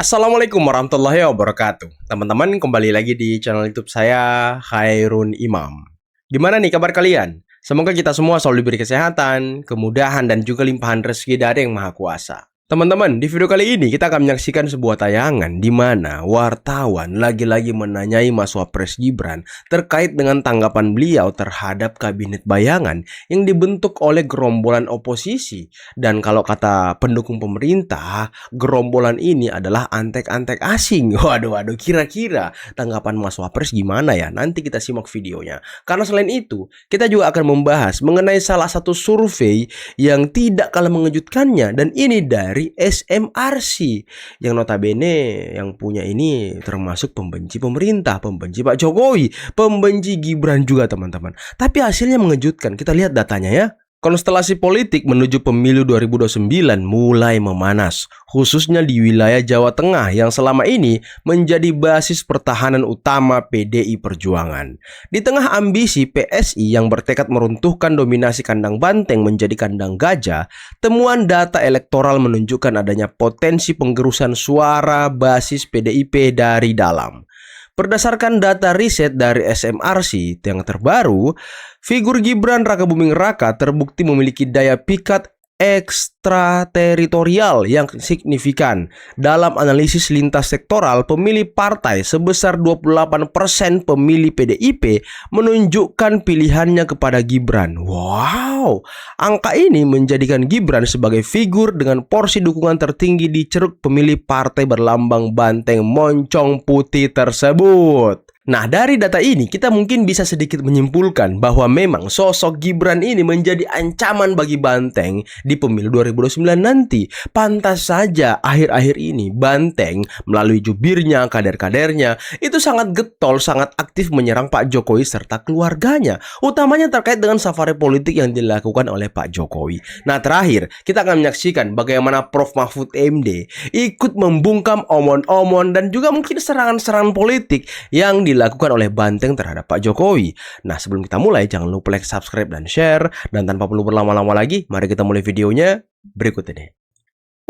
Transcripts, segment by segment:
Assalamualaikum warahmatullahi wabarakatuh. Teman-teman, kembali lagi di channel YouTube saya, Khairun Imam. Gimana nih kabar kalian? Semoga kita semua selalu diberi kesehatan, kemudahan, dan juga limpahan rezeki dari Yang Maha Kuasa. Teman-teman, di video kali ini kita akan menyaksikan sebuah tayangan di mana wartawan lagi-lagi menanyai Mas Wapres Gibran terkait dengan tanggapan beliau terhadap kabinet bayangan yang dibentuk oleh gerombolan oposisi. Dan kalau kata pendukung pemerintah, gerombolan ini adalah antek-antek asing. Waduh, kira-kira tanggapan Mas Wapres gimana ya? Nanti kita simak videonya. Karena selain itu, kita juga akan membahas mengenai salah satu survei yang tidak kalah mengejutkannya, dan ini dari SMRC yang notabene yang punya ini termasuk pembenci pemerintah, pembenci Pak Jokowi, pembenci Gibran juga teman-teman. Tapi hasilnya mengejutkan. Kita lihat datanya ya. Konstelasi politik menuju pemilu 2029 mulai memanas, khususnya di wilayah Jawa Tengah yang selama ini menjadi basis pertahanan utama PDI Perjuangan. Di tengah ambisi PSI yang bertekad meruntuhkan dominasi kandang banteng menjadi kandang gajah, temuan data elektoral menunjukkan adanya potensi penggerusan suara basis PDIP dari dalam. Berdasarkan data riset dari SMRC yang terbaru, figur Gibran Rakabuming Raka terbukti memiliki daya pikat ekstrateritorial yang signifikan. Dalam analisis lintas sektoral, pemilih partai sebesar 28% pemilih PDIP menunjukkan pilihannya kepada Gibran. Wow, angka ini menjadikan Gibran sebagai figur dengan porsi dukungan tertinggi di ceruk pemilih partai berlambang banteng moncong putih tersebut. Nah, dari data ini kita mungkin bisa sedikit menyimpulkan bahwa memang sosok Gibran ini menjadi ancaman bagi Banteng di pemilu 2029 nanti. Pantas saja akhir-akhir ini Banteng melalui jubirnya, kader-kadernya itu sangat getol, sangat aktif menyerang Pak Jokowi serta keluarganya, utamanya terkait dengan safari politik yang dilakukan oleh Pak Jokowi. Nah, terakhir kita akan menyaksikan bagaimana Prof Mahfud MD ikut membungkam omon-omon dan juga mungkin serangan-serangan politik yang dilakukan oleh Banteng terhadap Pak Jokowi. Nah, sebelum kita mulai, jangan lupa like, subscribe, dan share. Dan tanpa perlu berlama-lama lagi, mari kita mulai videonya berikut ini.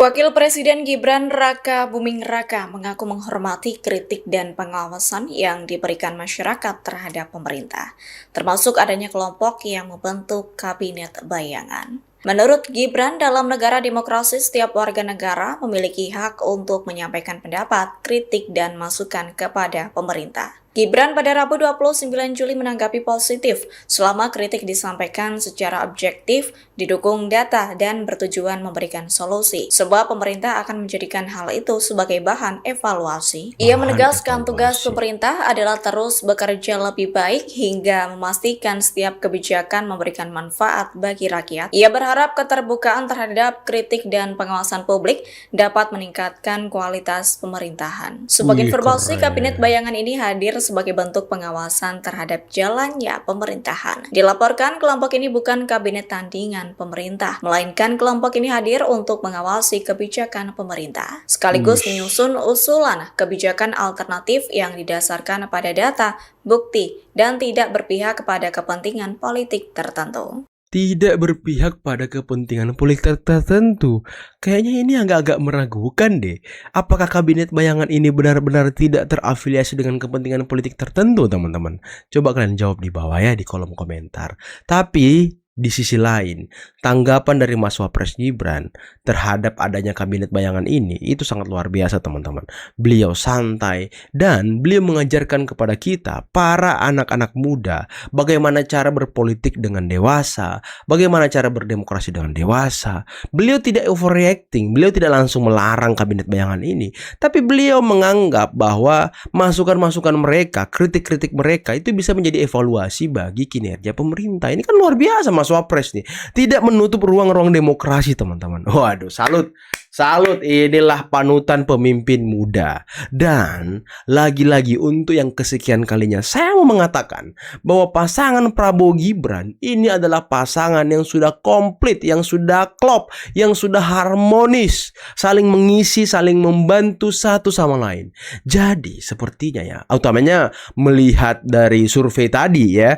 Wakil Presiden Gibran Rakabuming Raka mengaku menghormati kritik dan pengawasan yang diberikan masyarakat terhadap pemerintah, termasuk adanya kelompok yang membentuk kabinet bayangan. Menurut Gibran, dalam negara demokrasi setiap warga negara memiliki hak untuk menyampaikan pendapat, kritik, dan masukan kepada pemerintah. Gibran pada Rabu 29 Juli menanggapi positif selama kritik disampaikan secara objektif, didukung data, dan bertujuan memberikan solusi. Sebab pemerintah akan menjadikan hal itu sebagai bahan evaluasi. Ia menegaskan tugas pemerintah adalah terus bekerja lebih baik hingga memastikan setiap kebijakan memberikan manfaat bagi rakyat. Ia berharap keterbukaan terhadap kritik dan pengawasan publik dapat meningkatkan kualitas pemerintahan. Sebagai informasi, kabinet bayangan ini hadir sebagai bentuk pengawasan terhadap jalannya pemerintahan. Dilaporkan kelompok ini bukan kabinet tandingan pemerintah, melainkan kelompok ini hadir untuk mengawasi kebijakan pemerintah, sekaligus menyusun usulan kebijakan alternatif yang didasarkan pada data, bukti, dan tidak berpihak kepada kepentingan politik tertentu. Tidak berpihak pada kepentingan politik tertentu. Kayaknya ini agak-agak meragukan deh. Apakah kabinet bayangan ini benar-benar tidak terafiliasi dengan kepentingan politik tertentu, teman-teman? Coba kalian jawab di bawah ya, di kolom komentar. Tapi di sisi lain, tanggapan dari Mas Wapres Gibran terhadap adanya kabinet bayangan ini itu sangat luar biasa, teman-teman. Beliau santai dan beliau mengajarkan kepada kita, para anak-anak muda, bagaimana cara berpolitik dengan dewasa, bagaimana cara berdemokrasi dengan dewasa. Beliau tidak overreacting, beliau tidak langsung melarang kabinet bayangan ini, tapi beliau menganggap bahwa masukan-masukan mereka, kritik-kritik mereka itu bisa menjadi evaluasi bagi kinerja pemerintah. Ini kan luar biasa Mas Wapres nih, tidak menutup ruang-ruang demokrasi, teman-teman. Waduh, salut. Salut, inilah panutan pemimpin muda. Dan lagi-lagi untuk yang kesekian kalinya saya mau mengatakan bahwa pasangan Prabowo Gibran ini adalah pasangan yang sudah komplit, yang sudah klop, yang sudah harmonis, saling mengisi, saling membantu satu sama lain. Jadi sepertinya ya, utamanya melihat dari survei tadi ya,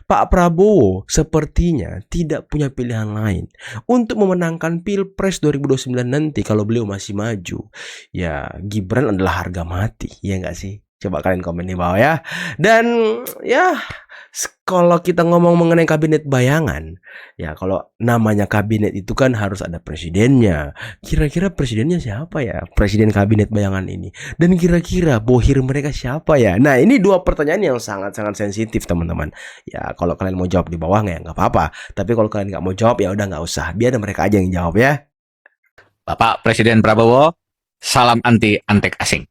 Pak Prabowo sepertinya tidak punya pilihan lain untuk memenangkan Pilpres 2029 nanti. kalau beliau masih maju. Ya, Gibran adalah harga mati, ya nggak sih? Coba kalian komen di bawah ya. Dan ya, kalau kita ngomong mengenai kabinet bayangan, ya kalau namanya kabinet itu kan harus ada presidennya. Kira-kira presidennya siapa ya? Presiden kabinet bayangan ini. Dan kira-kira bohir mereka siapa ya? Nah, ini dua pertanyaan yang sangat-sangat sensitif, teman-teman. Ya, kalau kalian mau jawab di bawah nggak apa-apa. Tapi kalau kalian nggak mau jawab, ya udah nggak usah. Biar mereka aja yang jawab ya. Bapak Presiden Prabowo, salam anti antek asing.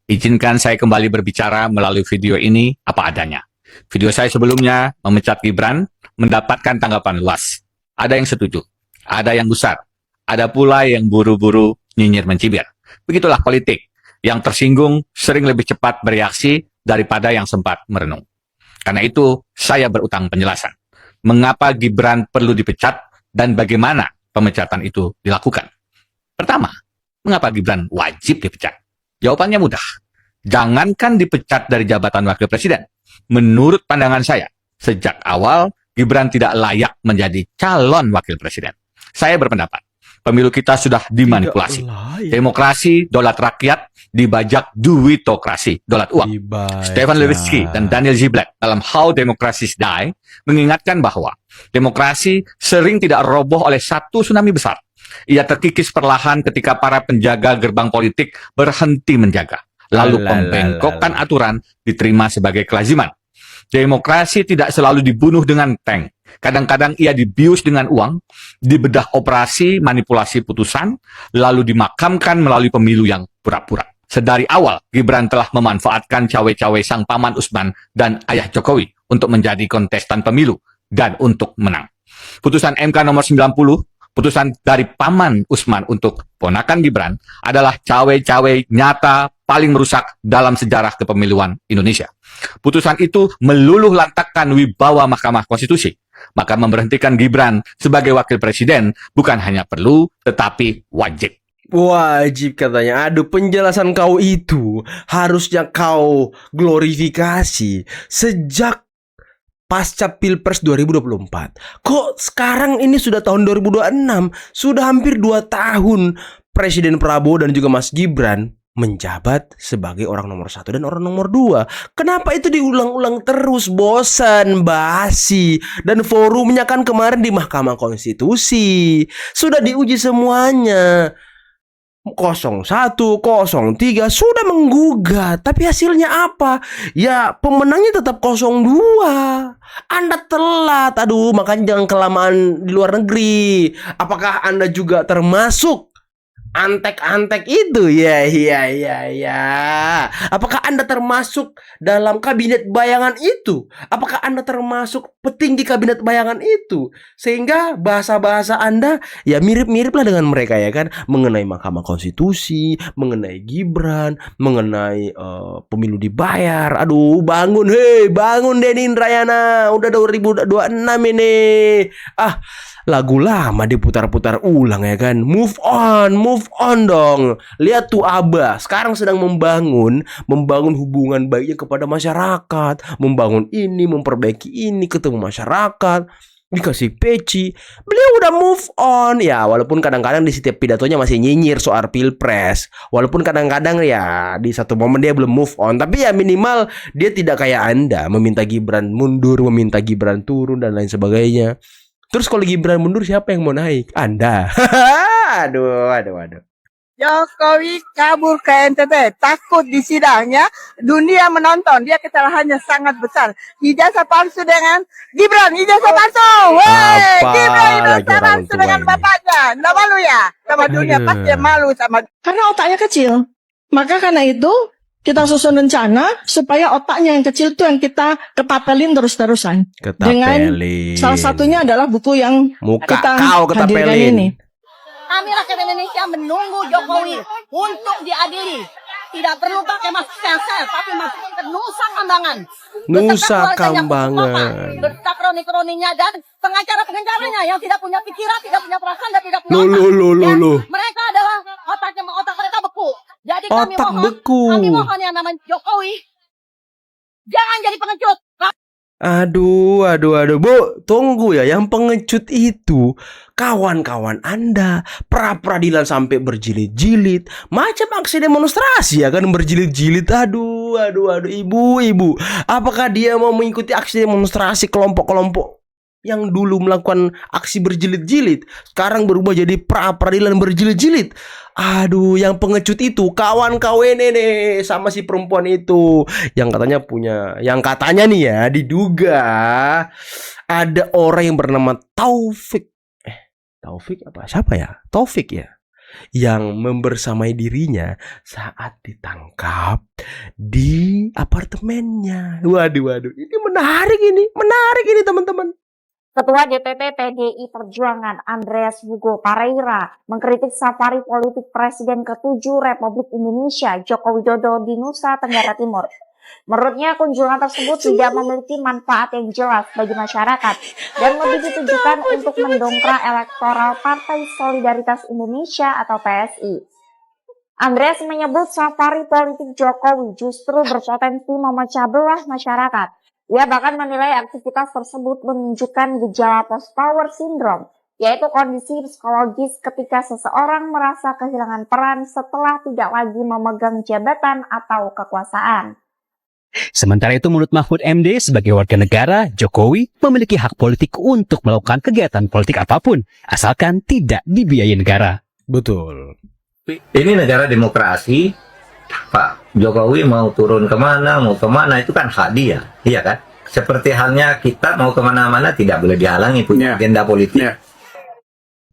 Izinkan saya kembali berbicara melalui video ini apa adanya. Video saya sebelumnya memecat Gibran mendapatkan tanggapan luas. Ada yang setuju, ada yang gusar, ada pula yang buru-buru nyinyir mencibir. Begitulah politik. Yang tersinggung sering lebih cepat bereaksi daripada yang sempat merenung. Karena itu, saya berutang penjelasan. Mengapa Gibran perlu dipecat dan bagaimana pemecatan itu dilakukan? Pertama, mengapa Gibran wajib dipecat? Jawabannya mudah. Jangankan dipecat dari jabatan wakil presiden. Menurut pandangan saya, sejak awal Gibran tidak layak menjadi calon wakil presiden. Saya berpendapat, pemilu kita sudah dimanipulasi. Demokrasi, dolat rakyat, dibajak duitokrasi, dolat uang. Stefan Levitsky dan Daniel Ziblatt dalam How Democracies Die mengingatkan bahwa demokrasi sering tidak roboh oleh satu tsunami besar. Ia terkikis perlahan ketika para penjaga gerbang politik berhenti menjaga. Lalu pembengkokan aturan diterima sebagai kelaziman. Demokrasi tidak selalu dibunuh dengan tank. Kadang-kadang ia dibius dengan uang, dibedah operasi manipulasi putusan, lalu dimakamkan melalui pemilu yang pura-pura. Sedari awal, Gibran telah memanfaatkan cawe-cawe sang paman Usman dan ayah Jokowi untuk menjadi kontestan pemilu dan untuk menang. Putusan MK nomor 90, putusan dari paman Usman untuk ponakan Gibran adalah cawe-cawe nyata paling merusak dalam sejarah kepemiluan Indonesia. Putusan itu meluluh lantakkan wibawa Mahkamah Konstitusi. Maka memberhentikan Gibran sebagai wakil presiden bukan hanya perlu, tetapi wajib. Wajib katanya. Aduh, penjelasan kau itu harusnya kau glorifikasi sejak pasca Pilpres 2024. Kok sekarang ini sudah tahun 2026, sudah hampir 2 tahun Presiden Prabowo dan juga Mas Gibran menjabat sebagai orang nomor 1 dan orang nomor 2. Kenapa itu diulang-ulang terus? Bosan, basi. Dan forumnya kan kemarin di Mahkamah Konstitusi. Sudah diuji semuanya. 01, 03 sudah menggugat, tapi hasilnya apa? Ya pemenangnya tetap 02. Anda telat, aduh, makanya jangan kelamaan di luar negeri. Apakah Anda juga termasuk antek-antek itu? Ya. Apakah Anda termasuk dalam kabinet bayangan itu? Apakah Anda termasuk petinggi kabinet bayangan itu? Sehingga bahasa-bahasa Anda ya mirip-mirip lah dengan mereka ya kan, mengenai Mahkamah Konstitusi, mengenai Gibran, mengenai pemilu dibayar. Aduh, bangun Denny Indrayana, udah 2026 ini. Lagu lama diputar-putar ulang ya kan. Move on dong. Lihat tuh Abah sekarang sedang membangun hubungan baiknya kepada masyarakat, membangun ini, memperbaiki ini, ketemu masyarakat, dikasih peci. Beliau udah move on. Ya walaupun kadang-kadang di setiap pidatonya masih nyinyir soal Pilpres, walaupun kadang-kadang ya di satu momen dia belum move on, tapi ya minimal dia tidak kayak Anda meminta Gibran mundur, meminta Gibran turun dan lain sebagainya. Terus kalau Gibran mundur siapa yang mau naik? Anda. Aduh. Jokowi kabur ke NTT, takut di sidangnya, dunia menonton, dia kesalahannya sangat besar. Ijazah palsu dengan Gibran, ijazah palsu. Woi, Gibran ijazah palsu dengan bapaknya. Nggak malu ya? Sama dunia pasti malu sama. Karena otaknya kecil. Maka karena itu kita susun rencana supaya otaknya yang kecil itu yang kita ketapelin terus-terusan. Dengan salah satunya adalah buku yang kita hadirkan ini. Kami rakyat Indonesia menunggu Jokowi untuk diadili. Tidak perlu pakai masker cancel, tapi masker ke Nusa Kambangan. Nusa Kambangan. Berserta kroni-kroninya dan pengacara-pengacaranya yang tidak punya pikiran, tidak punya perasaan, dan tidak punya otak. Loh. Mereka adalah otak mereka beku. Jadi kami mohon yang namanya Jokowi jangan jadi pengecut. Aduh, Bu, tunggu ya. Yang pengecut itu kawan-kawan Anda pra-peradilan sampai berjilid-jilid, macam aksi demonstrasi ya kan, berjilid-jilid. Aduh, ibu. Apakah dia mau mengikuti aksi demonstrasi kelompok-kelompok yang dulu melakukan aksi berjilid-jilid, sekarang berubah jadi pra-peradilan berjilid-jilid? Aduh, yang pengecut itu kawan KWN nih sama si perempuan itu yang katanya nih ya, diduga ada orang yang bernama Taufik. Taufik apa? Siapa ya? Taufik ya, yang membersamai dirinya saat ditangkap di apartemennya. Waduh, ini menarik ini teman-teman. Ketua DPP PDI Perjuangan Andreas Hugo Pareira mengkritik safari politik Presiden ke-7 Republik Indonesia Joko Widodo di Nusa Tenggara Timur. Menurutnya kunjungan tersebut tidak memiliki manfaat yang jelas bagi masyarakat dan lebih ditujukan untuk mendongkrak elektoral Partai Solidaritas Indonesia atau PSI. Andreas menyebut safari politik Jokowi justru berpotensi memecah belah masyarakat. Ia bahkan menilai aktivitas tersebut menunjukkan gejala post-power syndrome, yaitu kondisi psikologis ketika seseorang merasa kehilangan peran setelah tidak lagi memegang jabatan atau kekuasaan. Sementara itu menurut Mahfud MD, sebagai warga negara, Jokowi memiliki hak politik untuk melakukan kegiatan politik apapun, asalkan tidak dibiayai negara. Betul. Ini negara demokrasi. Pak Jokowi mau turun mau kemana, itu kan hak dia, iya kan? Seperti halnya kita mau kemana-mana tidak boleh dihalangi punya agenda politik.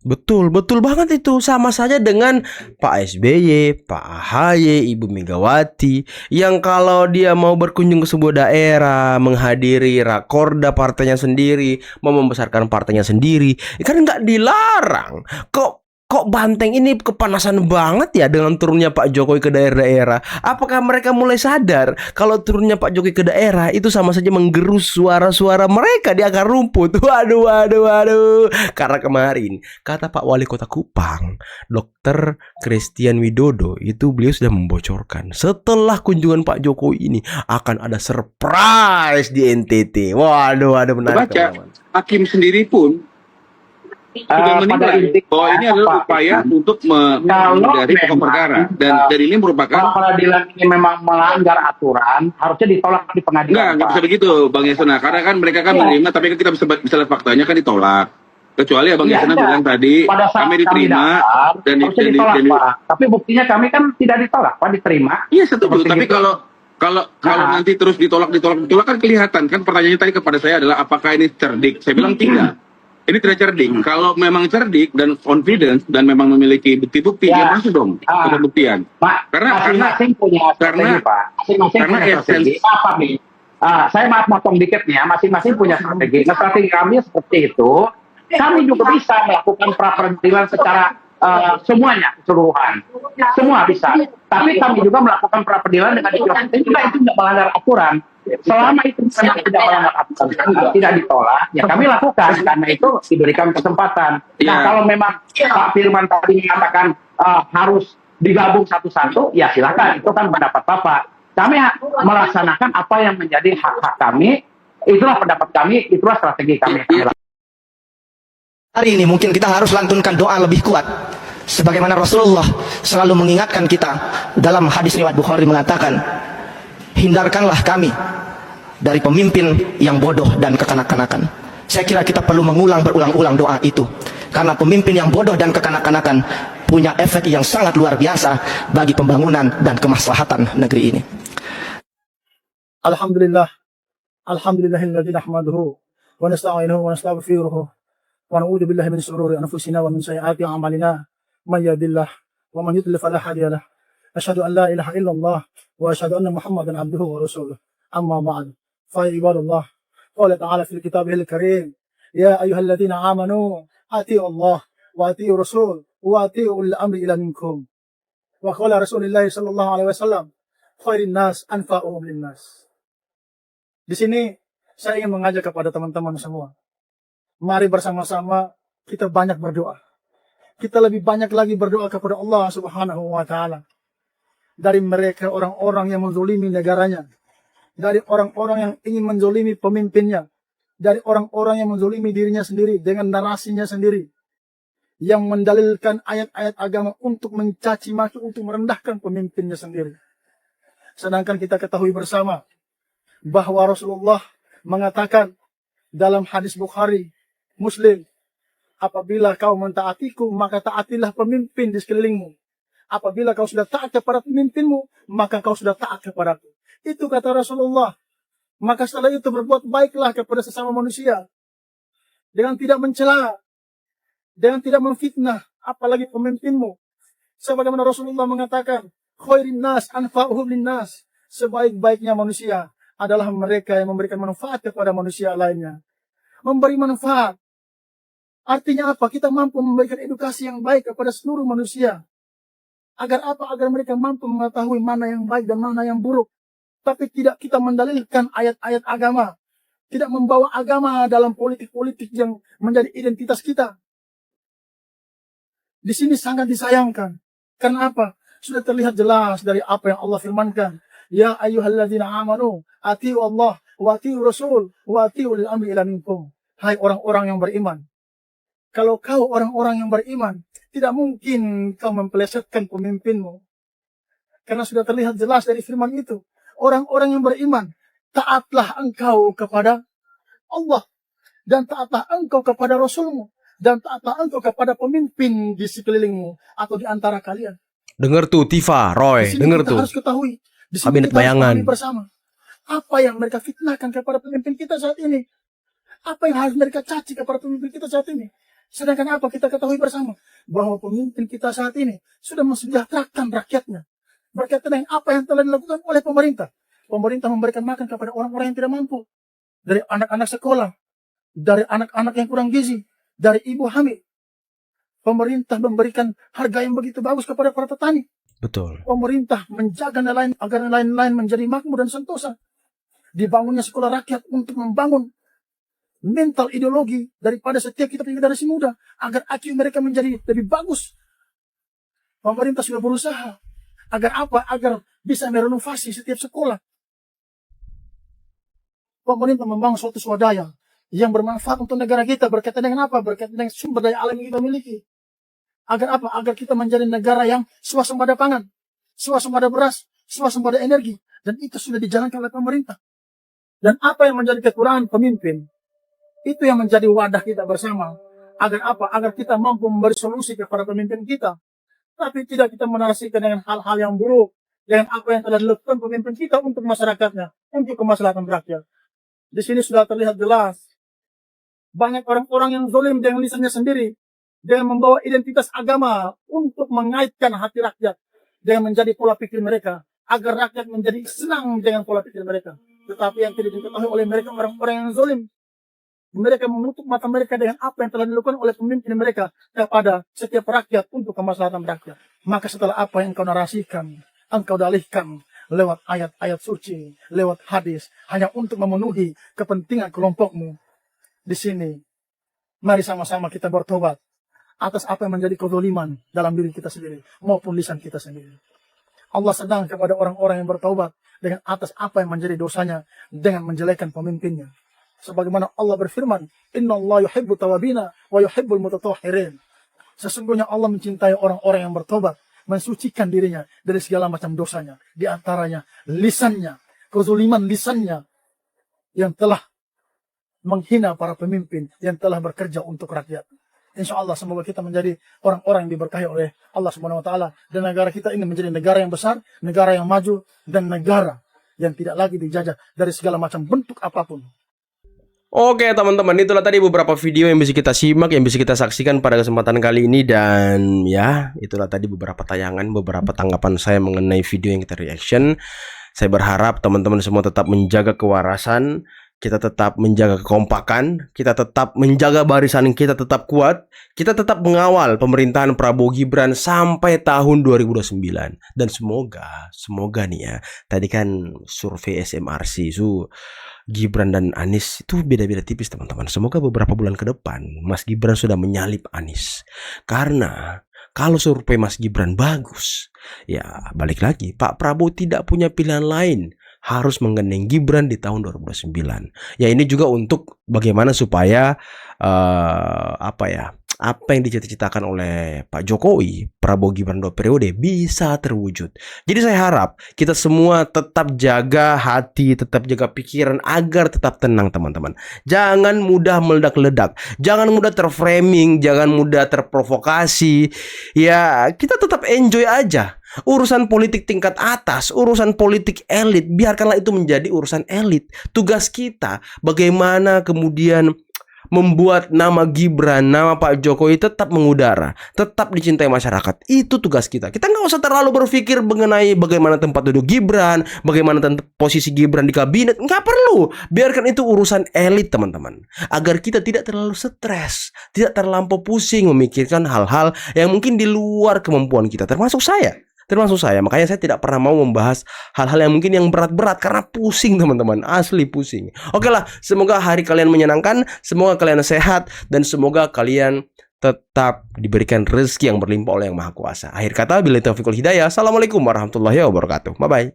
Betul banget itu. Sama saja dengan Pak SBY, Pak AHY, Ibu Megawati, yang kalau dia mau berkunjung ke sebuah daerah, menghadiri rakorda partainya sendiri, mau membesarkan partainya sendiri, kan nggak dilarang. Kok Banteng ini kepanasan banget ya dengan turunnya Pak Jokowi ke daerah-daerah? Apakah mereka mulai sadar kalau turunnya Pak Jokowi ke daerah itu sama saja menggerus suara-suara mereka di akar rumput? Waduh. Karena kemarin kata Pak Wali Kota Kupang, Dr. Christian Widodo, itu beliau sudah membocorkan setelah kunjungan Pak Jokowi ini akan ada surprise di NTT. Waduh, menarik. Hakim sendiri pun sudah menilai bahwa ini adalah upaya untuk menghindari pokok perkara, dan ini merupakan kalau peradilan ini memang melanggar aturan, harusnya ditolak di pengadilan. Nggak bisa begitu Bang Yasona, karena kan mereka kan menerima, tapi kan kita bisa lihat faktanya kan ditolak. Kecuali Bang Yasona bilang tadi kami diterima dan ditolak, Pak. Tapi buktinya kami kan tidak ditolak, Pak, diterima. Iya, setuju. Tapi kalau nanti terus ditolak kan kelihatan kan. Pertanyaannya tadi kepada saya adalah apakah ini cerdik? Saya bilang tidak. Ini tidak cerdik. Kalau memang cerdik dan confident dan memang memiliki bukti-bukti, ya masuk dong ke pembuktian. Karena masing-masing punya strategi, Pak. Masing-masing punya strategi. Apa nih? Saya maaf motong dikit nih ya. Masing-masing punya strategi. Nah, strategi kami seperti itu. Kami juga bisa melakukan pra-peradilan secara semuanya keseluruhan. Semua bisa. Tapi kami juga melakukan pra-peradilan dengan ikhlas. Itu tidak melanggar aturan. Selama itu memang tidak melanggar aturan, tidak ditolak, ya kami lakukan karena itu diberikan kesempatan. Nah, kalau memang Pak Firman tadi mengatakan harus digabung satu-satu, ya silakan, itu kan pendapat Bapak. Kami melaksanakan apa yang menjadi hak-hak kami, itulah pendapat kami, itulah strategi kami. Hari ini mungkin kita harus lantunkan doa lebih kuat. Sebagaimana Rasulullah selalu mengingatkan kita dalam hadis riwayat Bukhari mengatakan, hindarkanlah kami dari pemimpin yang bodoh dan kekanak-kanakan. Saya kira kita perlu mengulang berulang-ulang doa itu. Karena pemimpin yang bodoh dan kekanak-kanakan punya efek yang sangat luar biasa bagi pembangunan dan kemaslahatan negeri ini. Alhamdulillah. Alhamdulillahilladzi nahmaduhu wa nasta'inuhu wa nastaghfiruh wa na'udzu billahi min shururi anfusina wa min sayyiati a'malina. May yahdihillahu wa man yudlil fala hadiya lahu. Asyhadu an la ilaha illallah wa asyhadu anna Muhammadan abduhu wa rasuluh. Amma ba'd. Fa ibadallah. Qala ta'ala fil kitabihil karim, ya ayyuhalladzina amanu atii'u Allah wa atii'u rasul wa atii'u ulil amri ila minkum. Wa qala Rasulullah sallallahu alaihi wasallam, khairin nas anfa'uhum linnas. Di sini saya ingin mengajak kepada teman-teman semua. Mari bersama-sama kita banyak berdoa. Kita lebih banyak lagi berdoa kepada Allah Subhanahu wa taala. Dari mereka orang-orang yang menzalimi negaranya, dari orang-orang yang ingin menzolimi pemimpinnya, dari orang-orang yang menzolimi dirinya sendiri dengan narasinya sendiri, yang mendalilkan ayat-ayat agama untuk mencaci maki, untuk merendahkan pemimpinnya sendiri. Sedangkan kita ketahui bersama bahwa Rasulullah mengatakan dalam hadis Bukhari, Muslim, apabila kau mentaatiku, maka taatilah pemimpin di sekelilingmu. Apabila kau sudah taat kepada pemimpinmu, maka kau sudah taat kepadaku. Itu kata Rasulullah. Maka setelah itu berbuat baiklah kepada sesama manusia, dengan tidak mencela, dengan tidak memfitnah, apalagi pemimpinmu. Sebagaimana Rasulullah mengatakan, khairin nas anfa'uhum linnas. Sebaik-baiknya manusia adalah mereka yang memberikan manfaat kepada manusia lainnya. Memberi manfaat. Artinya apa? Kita mampu memberikan edukasi yang baik kepada seluruh manusia. Agar apa? Agar mereka mampu mengetahui mana yang baik dan mana yang buruk. Tapi tidak kita mendalilkan ayat-ayat agama. Tidak membawa agama dalam politik-politik yang menjadi identitas kita. Di sini sangat disayangkan. Karena apa? Sudah terlihat jelas dari apa yang Allah firmankan. Ya ayyuhalladzina amanu atiu Allah wa atiu Rasul wa atiu ulil amri minkum. Hai orang-orang yang beriman. Kalau kau orang-orang yang beriman, tidak mungkin kau mempelesetkan pemimpinmu. Karena sudah terlihat jelas dari firman itu. Orang-orang yang beriman, taatlah engkau kepada Allah. Dan taatlah engkau kepada Rasulmu. Dan taatlah engkau kepada pemimpin di sekelilingmu. Atau di antara kalian. Dengar tuh Tifa, Roy, dengar tuh. Harus ketahui. Di sini Kabinet kita bayangan. harus bersama. Apa yang mereka fitnahkan kepada pemimpin kita saat ini? Apa yang harus mereka caci kepada pemimpin kita saat ini? Sedangkan apa kita ketahui bersama? Bahwa pemimpin kita saat ini sudah mensejahterakan rakyatnya. Berkaitan dengan apa yang telah dilakukan oleh pemerintah. Pemerintah memberikan makan kepada orang-orang yang tidak mampu. Dari anak-anak sekolah. Dari anak-anak yang kurang gizi. Dari ibu hamil. Pemerintah memberikan harga yang begitu bagus kepada para petani. Betul. Pemerintah menjaga nelayan agar nelayan-nelayan menjadi makmur dan sentosa. Dibangunnya sekolah rakyat untuk membangun mental ideologi daripada setiap kita generasi muda agar IQ mereka menjadi lebih bagus. Pemerintah sudah berusaha agar apa? Agar bisa merenovasi setiap sekolah. Pemerintah membangun suatu swadaya yang bermanfaat untuk negara kita. Berkaitan dengan apa? Berkaitan dengan sumber daya alam yang kita miliki. Agar apa? Agar kita menjadi negara yang swasembada pangan, swasembada beras, swasembada energi. Dan itu sudah dijalankan oleh pemerintah. Dan apa yang menjadi kekurangan pemimpin? Itu yang menjadi wadah kita bersama. Agar apa? Agar kita mampu memberi solusi kepada pemimpin kita. Tapi tidak kita menarasikan dengan hal-hal yang buruk. Dengan apa yang telah dilakukan pemimpin kita untuk masyarakatnya. Untuk kemaslahatan rakyat. Di sini sudah terlihat jelas. Banyak orang-orang yang zalim dengan lisannya sendiri. Dengan membawa identitas agama untuk mengaitkan hati rakyat. Dengan menjadi pola pikir mereka. Agar rakyat menjadi senang dengan pola pikir mereka. Tetapi yang tidak diketahui oleh mereka orang-orang yang zalim. Mereka menutup mata mereka dengan apa yang telah dilakukan oleh pemimpin mereka kepada setiap rakyat untuk kemaslahatan rakyat. Maka setelah apa yang engkau narasikan, engkau dalihkan lewat ayat-ayat suci, lewat hadis, hanya untuk memenuhi kepentingan kelompokmu. Di sini, mari sama-sama kita bertobat atas apa yang menjadi kezaliman dalam diri kita sendiri maupun lisan kita sendiri. Allah sedang kepada orang-orang yang bertobat dengan atas apa yang menjadi dosanya dengan menjelekkan pemimpinnya. Sebagaimana Allah berfirman, Inna Allah yuhibbu tawabina wa yuhibbul mutatahhirin. Sesungguhnya Allah mencintai orang-orang yang bertobat, mensucikan dirinya dari segala macam dosanya. Di antaranya lisannya, kezuliman lisannya yang telah menghina para pemimpin yang telah bekerja untuk rakyat. Insya Allah semoga kita menjadi orang-orang yang diberkahi oleh Allah Subhanahu Wa Taala dan negara kita ini menjadi negara yang besar, negara yang maju dan negara yang tidak lagi dijajah dari segala macam bentuk apapun. Oke teman-teman, itulah tadi beberapa video yang bisa kita simak, yang bisa kita saksikan pada kesempatan kali ini. Dan ya, itulah tadi beberapa tayangan, beberapa tanggapan saya mengenai video yang kita reaction. Saya berharap teman-teman semua tetap menjaga kewarasan, kita tetap menjaga kekompakan, kita tetap menjaga barisan kita tetap kuat, kita tetap mengawal pemerintahan Prabowo Gibran sampai tahun 2029. Dan semoga nih ya, tadi kan survei SMRC Gibran dan Anies itu beda-beda tipis teman-teman. Semoga beberapa bulan ke depan Mas Gibran sudah menyalip Anies. Karena kalau survei Mas Gibran bagus, ya balik lagi, Pak Prabowo tidak punya pilihan lain harus menggandeng Gibran di tahun 2029. Ya ini juga untuk bagaimana supaya apa yang dicita-citakan oleh Pak Jokowi, Prabowo Gibran 2 periode bisa terwujud. Jadi saya harap kita semua tetap jaga hati, tetap jaga pikiran agar tetap tenang teman-teman. Jangan mudah meledak-ledak, jangan mudah terframing, jangan mudah terprovokasi. Ya kita tetap enjoy aja. Urusan politik tingkat atas, urusan politik elit, biarkanlah itu menjadi urusan elit. Tugas kita bagaimana kemudian membuat nama Gibran, nama Pak Jokowi tetap mengudara, tetap dicintai masyarakat. Itu tugas kita. Kita nggak usah terlalu berpikir mengenai bagaimana tempat duduk Gibran, bagaimana posisi Gibran di kabinet. Nggak perlu. Biarkan itu urusan elit teman-teman. Agar kita tidak terlalu stres, tidak terlampau pusing memikirkan hal-hal yang mungkin di luar kemampuan kita. Termasuk saya. Makanya saya tidak pernah mau membahas hal-hal yang mungkin yang berat-berat karena pusing teman-teman, asli pusing. Oke lah, semoga hari kalian menyenangkan, semoga kalian sehat, dan semoga kalian tetap diberikan rezeki yang berlimpah oleh Yang Maha Kuasa. Akhir kata, billahi taufiq wal hidayah. Assalamualaikum warahmatullahi wabarakatuh. Bye-bye.